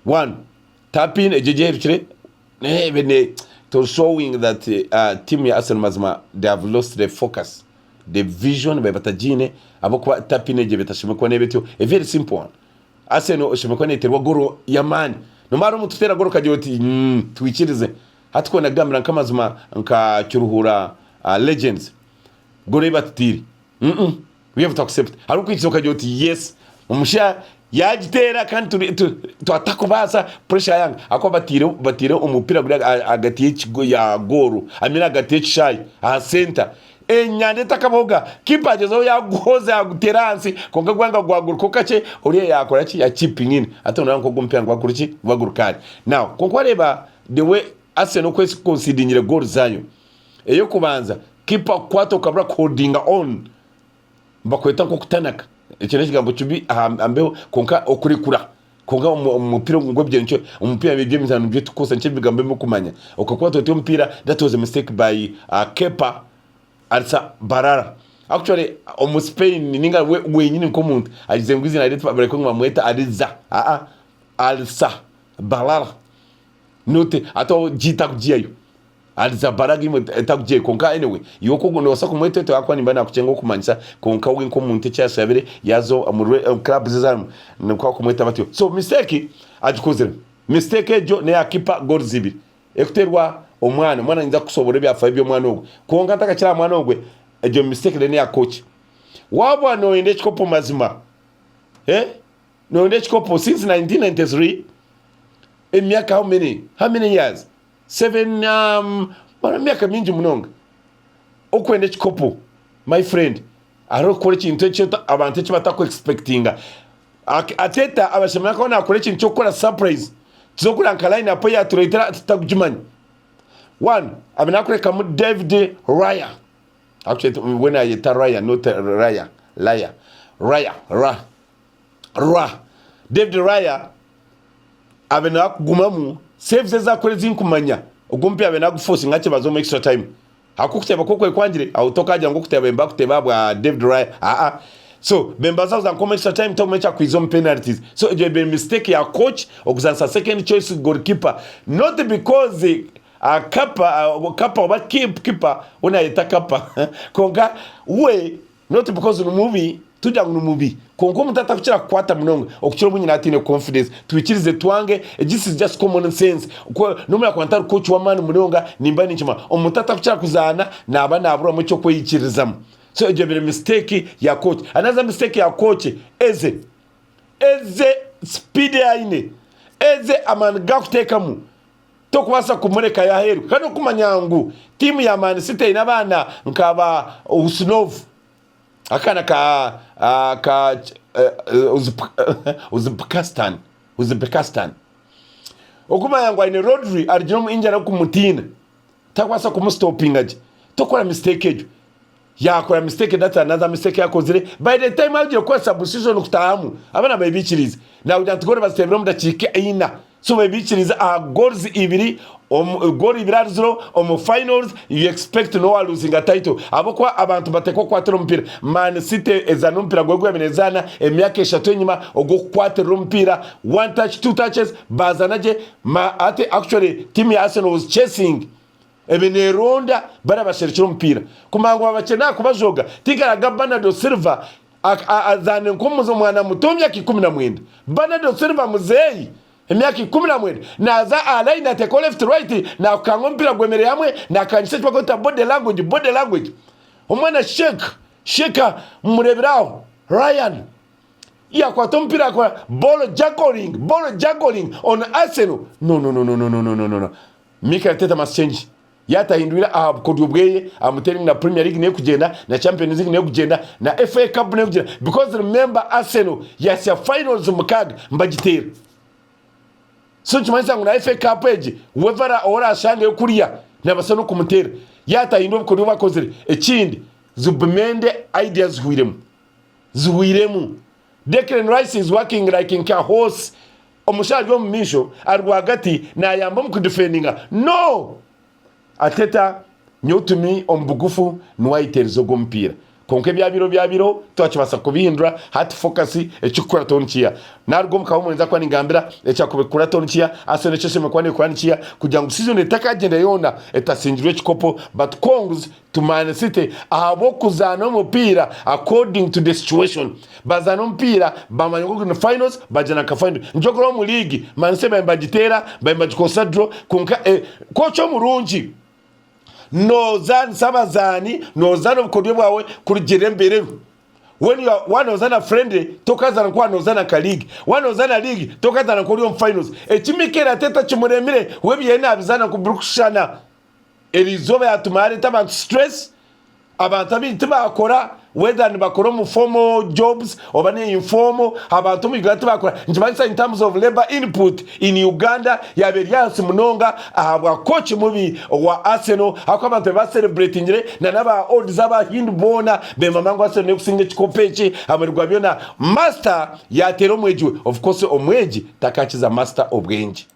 one tapping ejeje bene to showing that team ya Arsenal mazima they have lost their focus, the vision babatajine abo kwa tapping eje betashime kwa nebetyo a very simple one. Arsenal oshime kwa neterwa goro yamani no maro mututera goro kajoti twikirize hatiko na gamra nkamazima nka cyuruhura legends goro ibatiri we have to accept haruko ikizoka joti yes umusha yagitera kandi tu atakubaza pressure yanga ako batire umupira guri agatiye kigo ya goro amina agatiye kishayi aha center enyande takaboga kipagezo yaguhoza yaguteransi konga gwanga gwaguru kokache uriye yakora ki ya chipping in atona nko gumpira gwakuruki bagurukari now konko reba the way Arsenal kwese considering goal zanyu eyo kubanza kipa kwato kabra coding on bakweta nko kutanaka ikene kigambo cyubi ambeho konka okurikura konga umupira ngo byencyo umupira bibye mizano byo tukosa nce bigambo mo kumanya okakuba tote umupira that was a mistake by Kepa Alsa Barara actually on Spain ninga wenyine nko muntu agizenguzi na leta bareko ngwamweta ariza Alsa Barara note ato jita kujiyayo Alsa Barara imo etakujiye konka anyway yoko gono wasa kumwete to akwa nimba nakucengo kumanyisa konka winko muntu cyase yabere yazo mu club zizamu nkwa kumweta batyo so mistake agikozera mistake ejo ne akipa goal zibiri ekuterwa omwana nza kusobora byafa byo mwana ogwe konga takakira mwana ogwe ejo mistake ne ya coach wabwa no inde chikopo mazima no inde chikopo since 1993 emiaka how many years 7 bana miaka mingi munonga okwende chikopo my friend aro kore kintu cyo abantu cyo batako expectinga ateta abashimira ko nakore kintu cyo gukora surprise kizokura line apo ya turetera tutagujimanya one abinakureka mu David Raya actually when I get Raya not Raya David Raya abinakugumamu save za kore zinkumanya ugumpi abinaguforce ngache bazo extra time hakukuteba kokwe kwangire autoka ajya ngo kuteba mba kuteba bwa David Raya so bembaza za come extra time to mecha kwizom penalties so it be mistake ya coach okuzansa second choice goalkeeper not because Kappa oba keeper una yeta Kappa konga we not because no movie tujya ngo movie konko mutata kuchira kwata munongo okuchira bunyina atine confidence twikirize twange this is just common sense ko numya kwantara coach wa man munonga nimba nichima omutata kuchira kuzana naba nabura mu cyo kwikirizamo so ejo be mistake ya coach another mistake ya coach eze speed yaine eze amanga kutekamu tokwasa kumureka ya heru kano kumanyangu timu ya Man City inabana nkaba Usnov akana ka Uzbekistan okuma yangu ine Rodri arjino injana kumutina takwasa kumstoping aje tokora mistake ejo yakora mistake that another mistake yakozire by the time aje kwa substitution kutahamu abana bayibikiriza na ujantugore basebera mudakike ina so bayibikiriza goals ibiri goal ibiri finals you expect no one losing a title abokwa abantu bateko kwatero mpira Man City ezana mpira gwegwe benezana emyaka eshatu enyuma ogo kwatero mpira one touch two touches bazanaje ate actually team ya Arsenal was chasing ebene ronda bara basherikira mpira kumango abakena kubajoga tigaraga Bernardo Silva azane nkomuzo mwana mutomya ki 19 Bernardo Silva muzeyi emyaka 19 naza alaina take left right na kango mpira gwemere hamwe na kanise twakota body language omwana sheka mureberaho Ryan ya kwa tompira kwa ball juggling on Arsenal no Mikel Arteta must change yatahindura kodubweye amutering na Premier League ne kugenda na Champions League ne kugenda na FA Cup ne kugenda because remember Arsenal yes ya finals mukaga mbagitera so chumanisa ngo na FA Cup eje wevara ora ashange kuriya nabasano kumutera yatahindura ko bakozere ekindi Zubmende ideas zuhiremu Declan Rice is working like in a horse omushaje wo mumisho arwagati na yamba mu kudefendinga no Ateta nyotumi ombugufu nuwaiterzo gompira konke byabiro twakibasa kubihindura hati focus ekikora tonchiya narwo mukamurenza kwa ningambira ecyakubikura tonchiya asone cyose kwa nikwanchiya kugira ngo season etakagenda yona etasinjirwe ekikopo but Kongs to Man City ahabo kuzana umupira according to the situation bazana umupira bamanyo ku finals bajana ka final njogoro mu league Man City bambagitera bambagikosadro konka kocho murungi nozani sabazani nozana ubukodwe bwawe kurigere mbere when you are one ozana friendly tokazana kwa nozana ka league one ozana league tokazana kuri on finals ekimikera teta kimuremire webiye nabizana ku brukushana elizobe yatumare tabantu stress abantu abintu bakora whether ni bakora mu formal jobs oba ni informal abantu migati bakora njibanisa in terms of labor input in Uganda yaberiyansi munonga ahabwa coach mubi wa Arsenal akwa abantu ba celebrating na naba odds aba hindu bona be mamango Arsenal ne kusinga chikopechi amerwa byona master yatero mweji of course omweji takachiza master obwenji